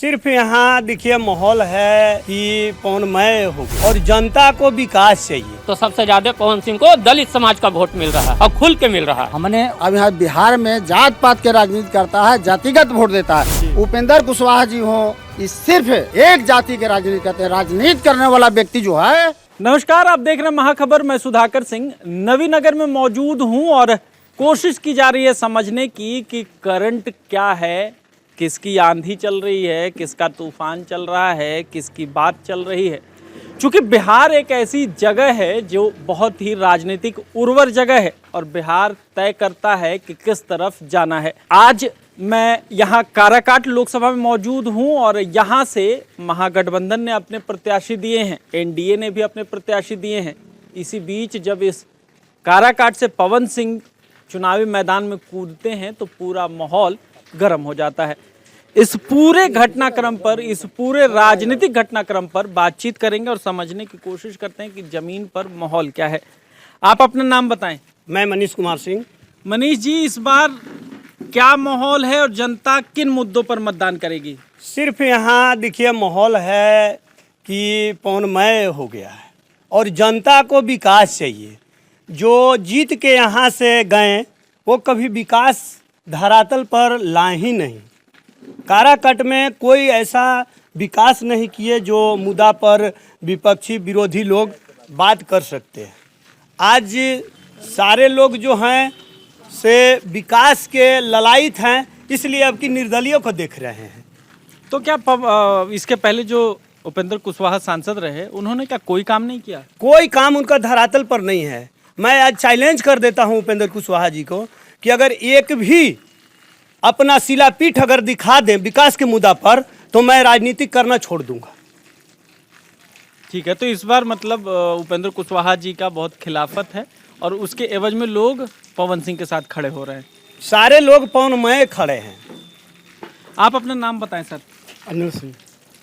सिर्फ यहाँ देखिए माहौल है कि पवनमय हो और जनता को विकास चाहिए। तो सबसे ज्यादा पवन सिंह को दलित समाज का वोट मिल रहा है और खुल के मिल रहा है। हमने अब यहाँ बिहार में जात पात के राजनीति करता है, जातिगत वोट देता है। उपेंद्र कुशवाहा जी हो, इस सिर्फ एक जाति के राजनीति करते हैं। राजनीति करने वाला व्यक्ति जो है। नमस्कार, आप देख रहे हैं महाखबर। मैं सुधाकर सिंह नवीनगर में मौजूद हूं और कोशिश की जा रही है समझने की कि करंट क्या है, किसकी आंधी चल रही है, किसका तूफान चल रहा है, किसकी बात चल रही है। चूंकि बिहार एक ऐसी जगह है जो बहुत ही राजनीतिक उर्वर जगह है और बिहार तय करता है कि किस तरफ जाना है। आज मैं यहाँ काराकाट लोकसभा में मौजूद हूँ और यहाँ से महागठबंधन ने अपने प्रत्याशी दिए हैं, एनडीए ने भी अपने प्रत्याशी दिए हैं। इसी बीच जब इस काराकाट से पवन सिंह चुनावी मैदान में कूदते हैं तो पूरा माहौल गर्म हो जाता है। इस पूरे घटनाक्रम पर, इस पूरे राजनीतिक घटनाक्रम पर बातचीत करेंगे और समझने की कोशिश करते हैं कि जमीन पर माहौल क्या है। आप अपना नाम बताएं। मैं मनीष कुमार सिंह। मनीष जी, इस बार क्या माहौल है और जनता किन मुद्दों पर मतदान करेगी? सिर्फ यहाँ देखिए माहौल है कि पवनमय हो गया है और जनता को विकास चाहिए। जो जीत के यहाँ से गए वो कभी विकास धरातल पर लाए ही नहीं। काराकाट में कोई ऐसा विकास नहीं किए जो मुद्दा पर विपक्षी विरोधी लोग बात कर सकते हैं। आज सारे लोग जो हैं से विकास के ललायित हैं, इसलिए अब की निर्दलियों को देख रहे हैं। तो क्या इसके पहले जो उपेंद्र कुशवाहा सांसद रहे, उन्होंने क्या कोई काम नहीं किया? कोई काम उनका धरातल पर नहीं है। मैं आज चैलेंज कर देता हूं उपेंद्र कुशवाहा जी को कि अगर एक भी अपना शिलापीठ अगर दिखा दें विकास के मुद्दा पर तो मैं राजनीति करना छोड़ दूंगा। ठीक है, तो इस बार मतलब उपेंद्र कुशवाहा जी का बहुत खिलाफत है और उसके एवज में लोग पवन सिंह के साथ खड़े हो रहे हैं। सारे लोग पवनमय खड़े हैं। आप अपना नाम बताएं सर। अनिल सिंह।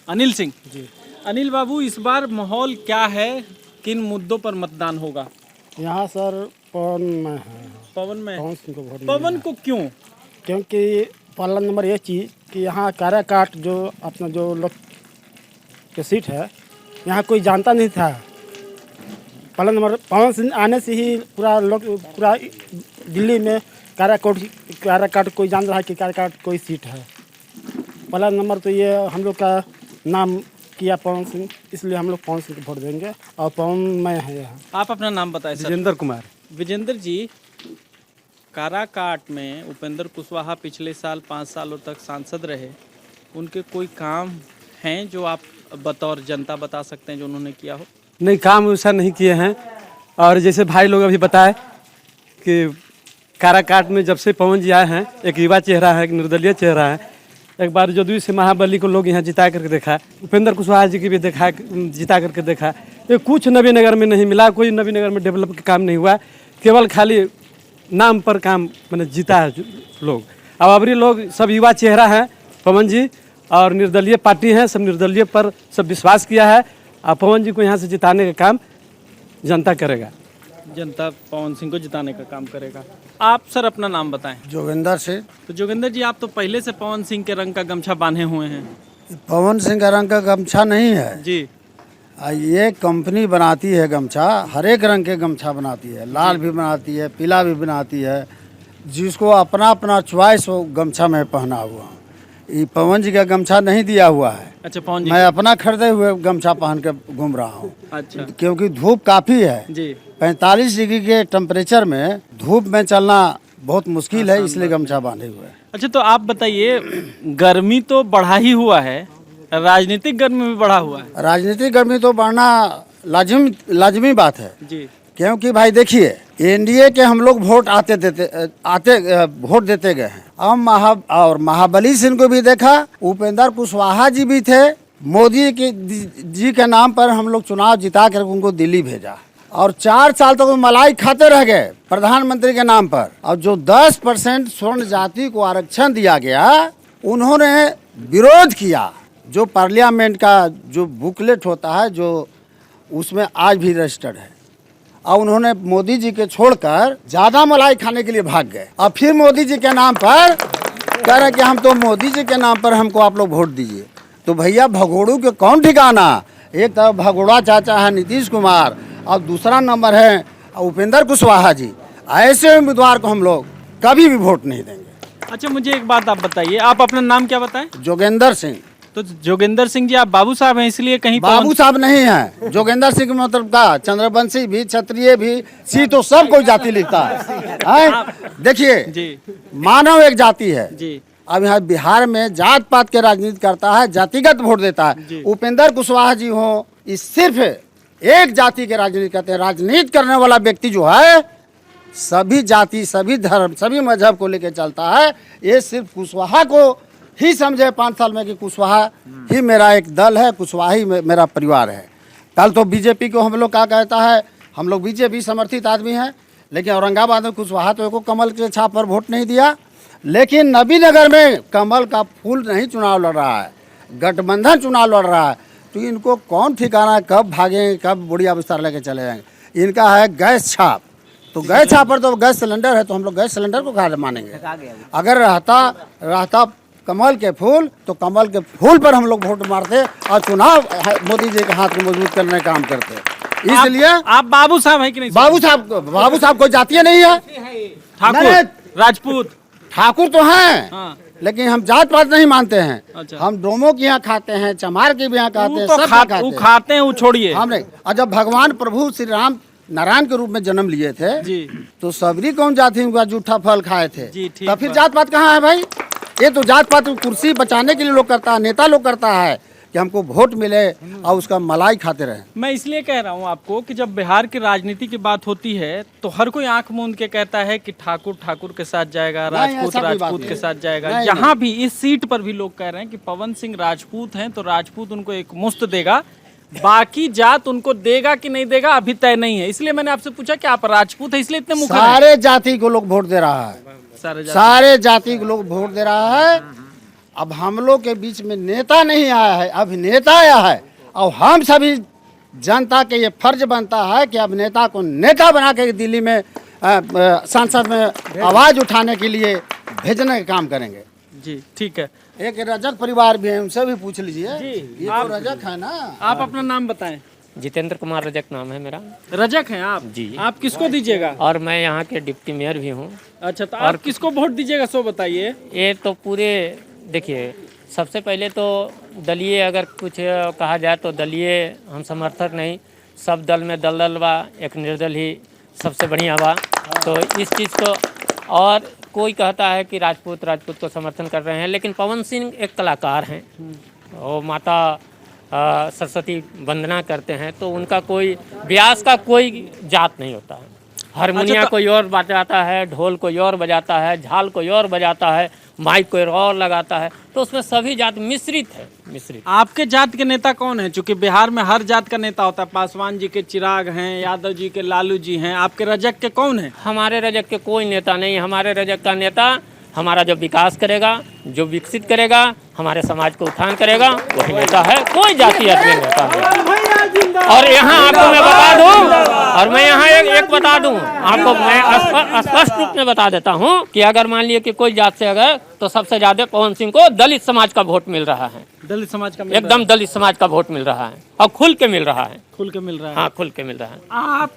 अनिल सिंह जी। अनिल बाबू, इस बार माहौल क्या है, किन मुद्दों पर मतदान होगा? यहाँ सर पवन में है। पवन में? पवन सिंह को वोट पवन को क्यों? क्योंकि पहला नंबर ये चीज़ कि यहाँ काराकाट जो अपना जो लोग के सीट है, यहाँ कोई जानता नहीं था। पहला नंबर पवन सिंह आने से ही पूरा दिल्ली में काराकाट कोई जान रहा है कि काराकाट कोई सीट है। पहला नंबर तो ये हम लोग का नाम किया पवन सिंह, इसलिए हम लोग पवन सिंह को वोट देंगे और पवन में है यहाँ। आप अपना नाम बताएं सर। विजेंद्र कुमार। विजेंद्र जी, काराकाट में उपेंद्र कुशवाहा पिछले साल 5 सालों तक सांसद रहे, उनके कोई काम हैं जो आप बतौर जनता बता सकते हैं जो उन्होंने किया हो? नहीं, काम वैसा नहीं किए हैं। और जैसे भाई लोग अभी बताए कि काराकाट में जब से पवन जी आए हैं, एक युवा चेहरा है, एक निर्दलीय चेहरा है। एक बार जदयू से महाबली को लोग यहाँ जिता करके देखा, उपेंद्र कुशवाहा जी की भी देखा, जिता करके देखा। ये कुछ नवीनगर में नहीं मिला, कोई नवीनगर में डेवलप का काम नहीं हुआ, केवल खाली नाम पर काम मैंने जीता है लोग। अब अबरी लोग सब युवा चेहरा हैं पवन जी और निर्दलीय पार्टी हैं, सब निर्दलीय पर सब विश्वास किया है और पवन जी को यहाँ से जिताने का काम जनता करेगा। जनता पवन सिंह को जिताने का काम करेगा। आप सर अपना नाम बताएं। जोगिंदर से। तो जोगिंदर जी, आप तो पहले से पवन सिंह के रंग का गमछा बांधे हुए हैं। पवन सिंह का रंग का गमछा नहीं है जी। ये कंपनी बनाती है गमछा, हर एक रंग के गमछा बनाती है, लाल भी बनाती है, पीला भी बनाती है, जिसको अपना अपना चॉइस वो गमछा में पहना हुआ हूँ। ये पवन जी का गमछा नहीं दिया हुआ है। अच्छा, पवन जी मैं अपना खरीदे हुए गमछा पहन के घूम रहा हूँ। अच्छा क्योंकि धूप काफ़ी है जी। 45 डिग्री के टेम्परेचर में धूप में चलना बहुत मुश्किल है, इसलिए गमछा बांधे हुए है। अच्छा, तो आप बताइए, गर्मी तो बढ़ा ही हुआ है, राजनीतिक गर्मी भी बढ़ा हुआ है। राजनीतिक गर्मी तो बढ़ना लाजमी बात है जी। क्योंकि भाई देखिए, एनडीए के हम लोग वोट वोट देते गए हैं। अब महाबली सिंह को भी देखा, उपेंद्र कुशवाहा जी भी थे, मोदी जी के नाम पर हम लोग चुनाव जिता कर उनको दिल्ली भेजा और 4 साल तक तो मलाई खाते रह गए प्रधानमंत्री के नाम पर। और जो 10% स्वर्ण जाति को आरक्षण दिया गया, उन्होंने विरोध किया। जो पार्लियामेंट का जो बुकलेट होता है, जो उसमें आज भी रजिस्टर्ड है, और उन्होंने मोदी जी के छोड़कर ज़्यादा मलाई खाने के लिए भाग गए। और फिर मोदी जी के नाम पर कह रहे कि हम तो मोदी जी के नाम पर हमको आप लोग वोट दीजिए। तो भैया भगोड़ू के कौन ठिकाना। एक तरफ भगोड़ा चाचा है नीतीश कुमार और दूसरा नंबर है उपेंद्र कुशवाहा जी। ऐसे उम्मीदवार को हम लोग कभी भी वोट नहीं देंगे। अच्छा, मुझे एक बात आप बताइए, आप अपना नाम क्या बताएं? जोगेंद्र सिंह। तो जोगेंद्र सिंह जी, आप बाबू साहब हैं इसलिए कहीं बाबू साहब नहीं है, जोगेंद्र सिंह के मतलब का चंद्रवंशी भी, क्षत्रिय भी, सी तो सब कोई जाति लिखता है। देखिए जी मानव एक जाति है। जी अब यहाँ बिहार में जात पात के राजनीति करता है, जातिगत वोट देता है। उपेंद्र कुशवाहा जी हो, इस सिर्फ एक जाति के राजनीति करते हैं। राजनीति करने वाला व्यक्ति जो है सभी जाति, सभी धर्म, सभी मजहब को लेकर चलता है। ये सिर्फ कुशवाहा को ही समझे 5 साल में कि कुशवाहा ही मेरा एक दल है, कुशवाहा ही मेरा परिवार है। कल तो बीजेपी को हम लोग क्या कहता है, हम लोग बीजेपी समर्थित आदमी हैं, लेकिन औरंगाबाद में कुशवाहा तो एको कमल के छाप पर वोट नहीं दिया। लेकिन नबीनगर में कमल का फूल नहीं चुनाव लड़ रहा है, गठबंधन चुनाव लड़ रहा है। तो इनको कौन ठिकाना, कब भागेंगे, कब बुढ़िया विस्तार लेके चले जाएंगे। इनका है गैस छाप, तो गैस छाप पर तो गैस सिलेंडर है, तो हम लोग गैस सिलेंडर को कहाँ मानेंगे। अगर रहता कमल के फूल तो कमल के फूल पर हम लोग वोट मारते और चुनाव मोदी जी के हाथ को मजबूत करने का काम करते। इसलिए आप बाबू साहब हैं कि नहीं? बाबू साहब कोई जातीय नहीं है। ठाकुर, नहीं, राजपूत, ठाकुर तो हैं। हाँ। लेकिन हम जात पात नहीं मानते हैं। अच्छा। हम डोमो के यहाँ खाते हैं, चमार के भी यहाँ खाते हैं, वो तो सब खाते हैं। खाते हैं, वो छोड़िए। हम नहीं। और जब भगवान प्रभु श्री राम नारायण के रूप में जन्म लिए थे जी तो सबरी कौन जाति उनका जूठा फल खाए थे। जी, ठीक तो फिर बात। जात पात कहाँ है भाई। ये तो जात पात कुर्सी बचाने के लिए लोग करता है, नेता लोग करता है कि हमको वोट मिले और उसका मलाई खाते रहे। मैं इसलिए कह रहा हूँ आपको कि जब बिहार की राजनीति की बात होती है तो हर कोई आंख मूंद के कहता है कि ठाकुर ठाकुर के साथ जाएगा, नहीं, राजपूत ऐसा कोई बात राजपूत नहीं के है। साथ जाएगा। नहीं, यहाँ भी इस सीट पर भी लोग कह रहे हैं कि पवन सिंह राजपूत हैं तो राजपूत उनको एक मुश्त देगा, बाकी जात उनको देगा कि नहीं देगा अभी तय नहीं है। इसलिए मैंने आपसे पूछा कि आप राजपूत है इसलिए इतने मुखर हैं। सारे जाति को लोग वोट दे रहा है, सारे जाति को लोग वोट दे रहा है। अब हम लोग के बीच में नेता नहीं आया है, अभिनेता आया है। और हम सभी जनता के ये फर्ज बनता है कि अभिनेता को नेता बना के दिल्ली में संसद में आवाज उठाने के लिए भेजने का काम करेंगे। जी ठीक है। एक रजक परिवार भी है, उनसे भी पूछ लीजिए। जी, ये तो रजक है ना। आप अपना नाम बताएं। जितेंद्र कुमार रजक नाम है मेरा। रजक हैं आप? जी। आप किसको दीजिएगा? और मैं यहाँ के डिप्टी मेयर भी हूँ। अच्छा, तो आप किसको वोट दीजिएगा सो बताइए। ये तो पूरे देखिए, सबसे पहले तो दलीय अगर कुछ कहा जाए तो दलीय हम समर्थक नहीं, सब दल में दलदल बा, एक निर्दल ही सबसे बढ़िया बा। तो इस चीज़ को, और कोई कहता है कि राजपूत को समर्थन कर रहे हैं, लेकिन पवन सिंह एक कलाकार हैं, वो माता सरस्वती वंदना करते हैं, तो उनका कोई व्यास का कोई जात नहीं होता है। हारमोनिया कोई और बजाता है, ढोल कोई और बजाता है, झाल कोई और बजाता है, माइक कोई और लगाता है, तो उसमें सभी जात मिश्रित है। मिश्रित। आपके जात के नेता कौन है? चूंकि बिहार में हर जात का नेता होता है, पासवान जी के चिराग हैं, यादव जी के लालू जी हैं, आपके रजक के कौन है? हमारे रजक के कोई नेता नहीं। हमारे रजक का नेता हमारा जो विकास करेगा, जो विकसित करेगा, हमारे समाज को उत्थान करेगा, वही नेता है। कोई जाति आदमी नेता है। और यहाँ आपको मैं बता दूं, और मैं यहाँ एक बता दूं आपको, मैं स्पष्ट रूप में बता देता हूँ कि अगर मान लिया कि कोई जात से अगर, तो सबसे ज्यादा पवन सिंह को दलित समाज का वोट मिल रहा है। दलित समाज का? एकदम दलित समाज का वोट मिल रहा है, और खुल के मिल रहा है। खुल के मिल रहा है? हाँ, खुल के मिल रहा है। आप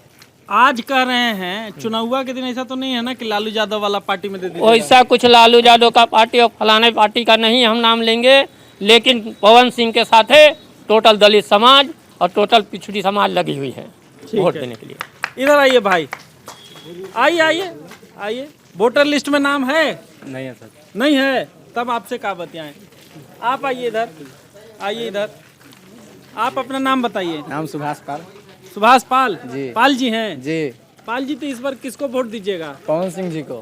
आज कह रहे हैं चुनाव के दिन ऐसा तो नहीं है ना कि लालू यादव वाला पार्टी में दे दीजिएगा? वैसा कुछ लालू यादव का पार्टी और फलाने पार्टी का नहीं हम नाम लेंगे, लेकिन पवन सिंह के साथ है टोटल दलित समाज और टोटल पिछड़ी समाज लगी हुई है वोट देने के लिए। इधर आइए भाई, आइए आइए आइए। वोटर लिस्ट में नाम है? नहीं है सर। नहीं है, तब आपसे क्या बतियाएं। आप आइए इधर, आइए इधर। आप अपना नाम बताइए। नाम सुभाष पाल। सुभाष पाल जी। पाल जी हैं? जी। पाल जी, तो इस बार किसको वोट दीजिएगा? पवन सिंह जी को।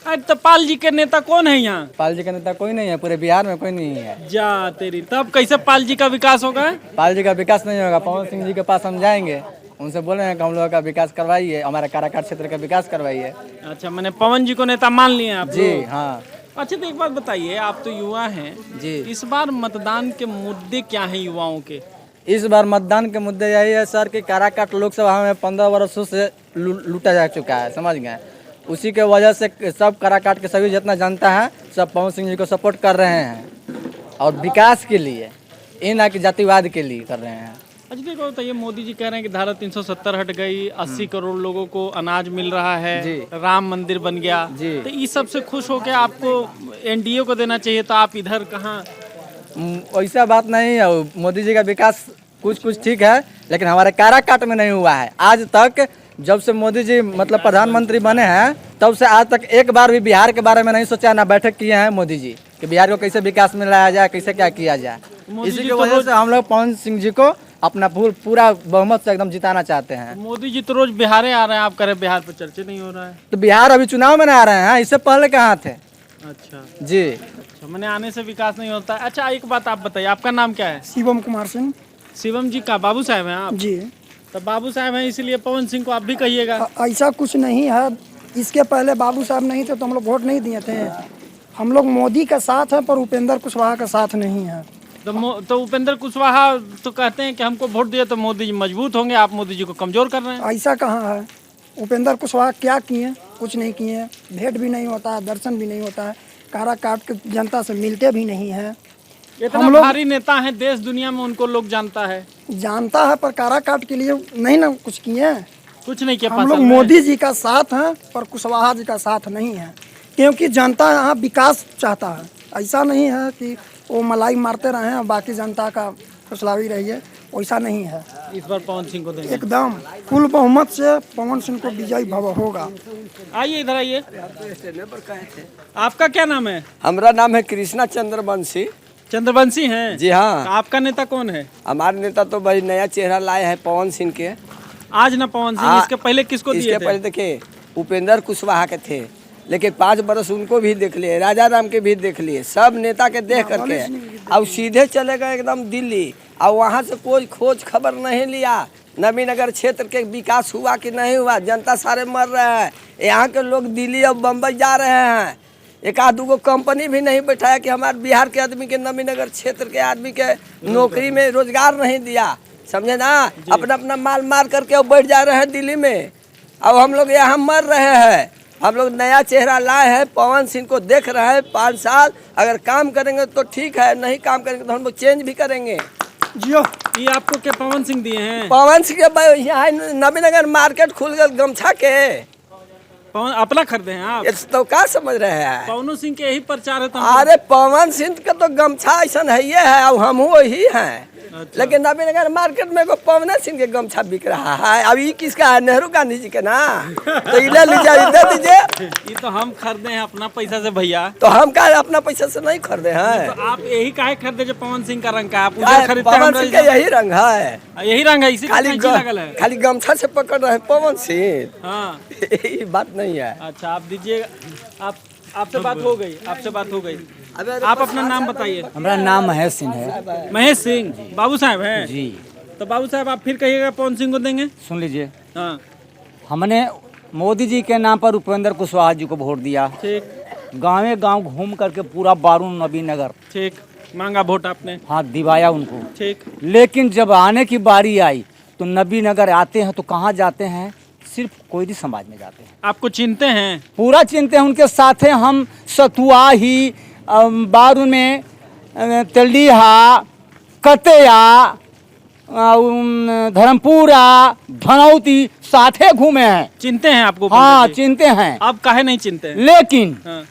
अरे तो पाल जी के नेता कौन है यहाँ? पाल जी का नेता कोई नहीं है, पूरे बिहार में कोई नहीं है। जा तेरी, तब कैसे पाल जी का विकास होगा? पाल जी का विकास नहीं होगा। पवन सिंह जी के पास हम जाएंगे, उनसे बोले हैं कि हम लोगों का विकास करवाइए, हमारे काराकाट क्षेत्र का विकास करवाइए। अच्छा, मैंने पवन जी को नेता मान लिए आप? जी हाँ। अच्छा, तो एक बात बताइए, आप तो युवा हैं जी। इस बार मतदान के मुद्दे क्या हैं युवाओं के? इस बार मतदान के मुद्दे यही है सर कि काराकाट लोकसभा में 15 वर्षों से लूटा जा चुका है, समझ गए। उसी के वजह से सब काराकाट के सभी जितना जनता है सब पवन सिंह जी को सपोर्ट कर रहे हैं, और विकास के लिए ये ना कि जातिवाद के लिए कर रहे हैं। अच्छा देखो तो ये मोदी जी कह रहे हैं कि धारा 370 हट गई, 80 करोड़ लोगों को अनाज मिल रहा है, जी। राम मंदिर बन गया, जी। तो इस सब से खुश होकर आपको एनडीए को देना चाहिए, तो आप इधर कहाँ? वैसा बात नहीं है, मोदी जी का विकास कुछ ठीक है, लेकिन हमारे काराकाट में नहीं हुआ है आज तक। जब से मोदी जी मतलब प्रधानमंत्री बने हैं तब से आज तक एक बार भी बिहार के बारे में नहीं सोचा, ना बैठक किए हैं मोदी जी कि बिहार को कैसे विकास में लाया जाए, कैसे क्या किया जाए। मोदी इसी जी की तो वजह से हम लोग पवन सिंह जी को अपना पूरा बहुमत से एकदम जिताना चाहते हैं। मोदी जी तो रोज बिहार आ रहे हैं, आप कह रहे हैं बिहार पर चर्चा नहीं हो रहा है। तो बिहार अभी चुनाव में आ रहे हैं, इससे पहले कहाँ थे? अच्छा जी अच्छा, मैंने आने से विकास नहीं होता है। अच्छा एक बात आप बताइए, आपका नाम क्या है? शिवम कुमार सिंह शिवम जी का बाबू साहब हैं आप? जी। तो बाबू साहब हैं इसलिए पवन सिंह को आप भी कहिएगा। ऐसा कुछ नहीं है, इसके पहले बाबू साहब नहीं थे तो हम लोग वोट नहीं दिए थे। हम लोग मोदी का साथ है पर उपेंद्र कुशवाहा का साथ नहीं है। तो उपेंद्र कुशवाहा तो कहते हैं कि हमको वोट दिया तो मोदी जी मजबूत होंगे, आप मोदी जी को कमजोर कर रहे हैं। ऐसा कहाँ है? उपेंद्र कुशवाहा क्या किए? कुछ नहीं किए। भेंट भी नहीं होता है, दर्शन भी नहीं होता है, काराकाट के जनता से मिलते भी नहीं है। इतना भारी नेता है, देश दुनिया में उनको लोग जानता है। जानता है पर काराकाट के लिए नहीं ना कुछ किए। कुछ नहीं किया। हम लोग मोदी जी का साथ हैं पर कुशवाहा जी का साथ नहीं है, क्योंकि जनता यहाँ विकास चाहता है। ऐसा नहीं है कि वो मलाई मारते रहे और बाकी जनता का फुसलावी रही है, वैसा नहीं है। इस बार पवन सिंह को देंगे एकदम फुल बहुमत से पवन सिंह को विजयी भव होगा। आइए इधर आइए। आपका क्या नाम है? हमारा नाम है कृष्णा चंद्रवंशी। चंद्रवंशी हैं? जी हाँ। आपका नेता कौन है? हमारे नेता तो भाई नया चेहरा लाए हैं पवन सिंह के। आज ना पवन सिंह, इसके पहले किसको दिए थे? इसके पहले देखिए उपेंद्र कुशवाहा के थे, लेकिन 5 बरस उनको भी देख लिए, राजा राम के भी देख लिए, सब नेता के देख करके अब सीधे चले गए एकदम दिल्ली। और वहाँ से कोई खोज खबर नहीं लिया, नबीनगर क्षेत्र के विकास हुआ कि नहीं हुआ। जनता सारे मर रहे हैं, यहाँ के लोग दिल्ली और बम्बई जा रहे हैं। एक आध दो कंपनी भी नहीं बैठाया कि हमारे बिहार के आदमी के, नबीनगर क्षेत्र के आदमी के नौकरी में रोजगार नहीं दिया, समझे ना। अपना अपना माल मार करके अब बैठ जा रहे हैं दिल्ली में। अब हम लोग यहाँ मर रहे हैं। हम लोग नया चेहरा लाए हैं, पवन सिंह को देख रहे हैं। 5 साल अगर काम करेंगे तो ठीक है, नहीं काम करेंगे तो हम लोग चेंज भी करेंगे। जियो। ये आपको क्या पवन सिंह दिए हैं? पवन सिंह के यहाँ नबीनगर मार्केट खुल गए गमछा के। पवन अपना खरीदे हैं आप? तो क्या समझ रहे हैं? पवन सिंह के यही प्रचार है तो अरे पवन सिंह का तो गमछा ऐसा है ही है, अब हम वही हैं। अच्छा। लेकिन नबीनगर मार्केट में पवन सिंह के गमछा बिक रहा है। अब ये किसका है? नेहरू गांधी जी के ना। तो ले लीजिए, दे दीजिए। ये तो हम खरीदे हैं अपना पैसा से भैया। तो हम क्या अपना पैसा से नहीं खरीदे हैं? तो आप यही काहे खरीदे जो पवन सिंह का रंग का? आप क्या उधर है, खरीदते हैं, पवन हमरा सिंह का इधर- यही रंग है। यही रंग है, इसी का खाली कैंची लगल है। खाली गमछा से पकड़ रहे हैं पवन सिंह। हाँ ये बात नहीं है। अच्छा आप दीजिएगा। आपसे बात हो गई, आपसे बात हो गई। आप अपना नाम बताइए। हमारा नाम महेश सिंह है। महेश सिंह बाबू साहब हैं? जी। तो बाबू साहब आप फिर कहिएगा पवन सिंह को देंगे? सुन लीजिए, हाँ हमने मोदी जी के नाम पर उपेंद्र कुशवाहा जी को वोट दिया। ठीक गांवे गांव घूम करके पूरा बारून नबीनगर, ठीक, मांगा वोट आपने? हाँ, दिवाया उनको। ठीक। लेकिन जब आने की बारी आई तो नबीनगर आते हैं तो कहाँ जाते हैं? सिर्फ कोयरी समाज में जाते हैं। आपको चिनते हैं? पूरा चिनते हैं, उनके साथ हैं हम। सतुआ ही बारून में तेलिहा, कतेया, धर्मपुरा, धनौती साथे घूमे हैं। चिनते हैं आपको? हाँ, चिनते हैं। आप काहे नहीं चिनते हैं? लेकिन हाँ।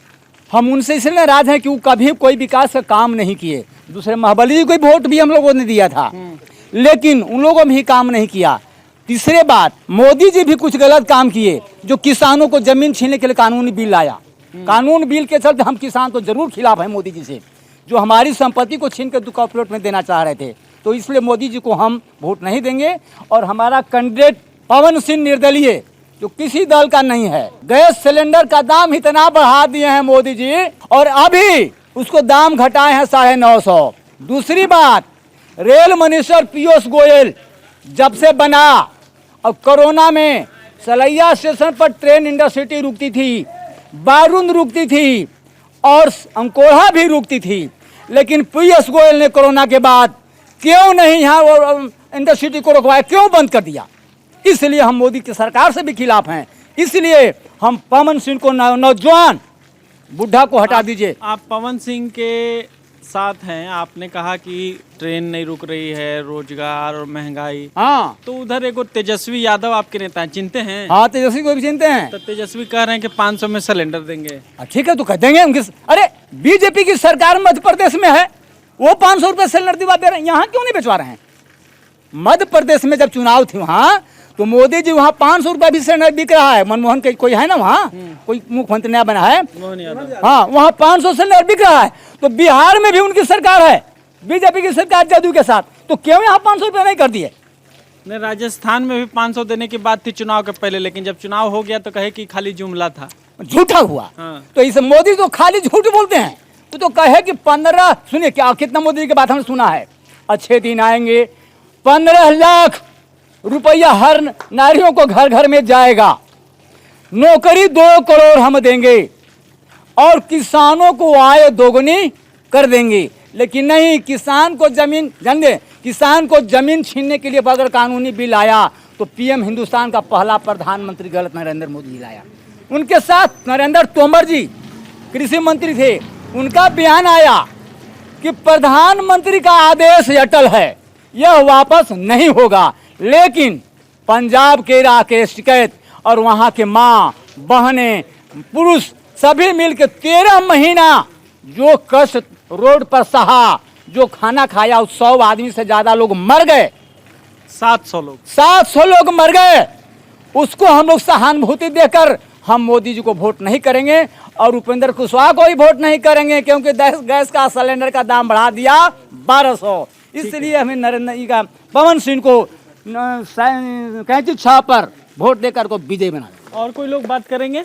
हम उनसे इसलिए नाराज हैं कि वो कभी कोई विकास का काम नहीं किए। दूसरे महाबली जी को वोट भी हम लोगों ने दिया था, लेकिन उन लोगों ने भी काम नहीं किया। तीसरे बात, मोदी जी भी कुछ गलत काम किए, जो किसानों को जमीन छीनने के लिए कानूनी बिल लाया। कानून बिल के चलते हम किसान तो जरूर खिलाफ हैं मोदी जी से, जो हमारी संपत्ति को छीन कर कॉर्पोरेट में देना चाह रहे थे। तो इसलिए मोदी जी को हम वोट नहीं देंगे। और हमारा कैंडिडेट पवन सिंह निर्दलीय, जो किसी दल का नहीं है। गैस सिलेंडर का दाम इतना बढ़ा दिए हैं मोदी जी, और अभी उसको दाम घटाए हैं 950। दूसरी बात, रेल मिनिस्टर पीयूष गोयल जब से बना, अब कोरोना में सलैया स्टेशन पर ट्रेन इंटरसिटी रुकती थी, बारून रुकती थी और अंकोला भी रुकती थी। लेकिन पीयूष गोयल ने कोरोना के बाद क्यों नहीं यहाँ इंटरसिटी को रुकवाया, क्यों बंद कर दिया? इसलिए हम मोदी की सरकार से भी खिलाफ हैं। इसलिए हम पवन सिंह को, नौजवान बुढ़ा को हटा दीजिए। आप पवन सिंह के साथ हैं, आपने कहा कि ट्रेन नहीं रुक रही है, रोजगार और महंगाई, हाँ तो उधर एक तेजस्वी यादव आपके नेता हैं, चिंते हैं? हाँ तेजस्वी को भी चिंते हैं। तो तेजस्वी कह रहे हैं कि 500 में सिलेंडर देंगे। ठीक है तो कह देंगे उनके। अरे बीजेपी की सरकार मध्य प्रदेश में है, वो 500 रुपये सिलेंडर दिवा दे रहे हैं, यहाँ क्यों नहीं भिजवा रहे हैं? मध्य प्रदेश में जब चुनाव थी वहाँ, तो मोदी जी वहाँ 500 रुपये भी सिलेंडर बिक रहा है। मनमोहन के कोई है ना वहाँ, कोई मुख्यमंत्री नया बना है, हाँ वहाँ 500 सिलेंडर बिक रहा है। तो बिहार में भी उनकी सरकार है, बीजेपी की सरकार जदयू के साथ, तो क्यों यहाँ 500 रुपये नहीं कर दिए? नहीं, राजस्थान में भी 500 देने की बात थी चुनाव के पहले, लेकिन जब चुनाव हो गया तो कहे कि खाली जुमला था, झूठा हुआ। हाँ। तो इस मोदी तो खाली झूठ बोलते हैं। वो तो कहे कि 15, सुनिए क्या कितना मोदी की बात हमने सुना है, अच्छे दिन आएंगे, 15 लाख रुपया हर नारियों को घर घर में जाएगा, नौकरी 2 करोड़ हम देंगे और किसानों को आय दोगुनी कर देंगे। लेकिन नहीं, किसान को जमीन जानते, किसान को जमीन छीनने के लिए अगर कानूनी बिल आया तो पीएम हिंदुस्तान का पहला प्रधानमंत्री गलत नरेंद्र मोदी लाया। उनके साथ नरेंद्र तोमर जी कृषि मंत्री थे, उनका बयान आया कि प्रधानमंत्री का आदेश अटल है, यह वापस नहीं होगा। लेकिन पंजाब के राकेश टिकैत और वहाँ के माँ बहनें पुरुष सभी मिलकर 13 महीना जो कष्ट रोड पर सहा, जो खाना खाया, 100 आदमी से ज्यादा लोग मर गए, 700 लोग मर गए। उसको हम लोग सहानुभूति देकर हम मोदी जी को वोट नहीं करेंगे और उपेंद्र कुशवाहा को ही वोट नहीं करेंगे, क्योंकि गैस का सिलेंडर का दाम बढ़ा दिया 1200। इसलिए हमें नरेंद्र जी का पवन सिंह को कैंची छाप पर वोट देकर को विजय बना। और कोई लोग बात करेंगे?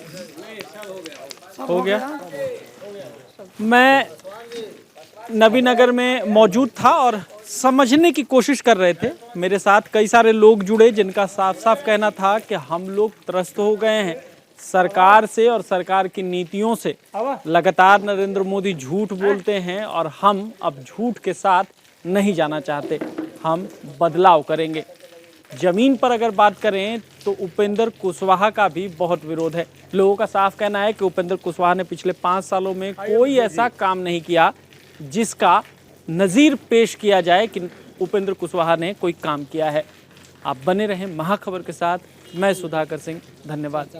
हो गया। मैं नवीनगर में मौजूद था और समझने की कोशिश कर रहे थे। मेरे साथ कई सारे लोग जुड़े जिनका साफ साफ कहना था कि हम लोग त्रस्त हो गए हैं सरकार से और सरकार की नीतियों से। लगातार नरेंद्र मोदी झूठ बोलते हैं और हम अब झूठ के साथ नहीं जाना चाहते, हम बदलाव करेंगे। जमीन पर अगर बात करें तो उपेंद्र कुशवाहा का भी बहुत विरोध है। लोगों का साफ कहना है कि उपेंद्र कुशवाहा ने पिछले 5 सालों में कोई ऐसा काम नहीं किया जिसका नज़ीर पेश किया जाए कि उपेंद्र कुशवाहा ने कोई काम किया है। आप बने रहें महाखबर के साथ। मैं सुधाकर सिंह, धन्यवाद।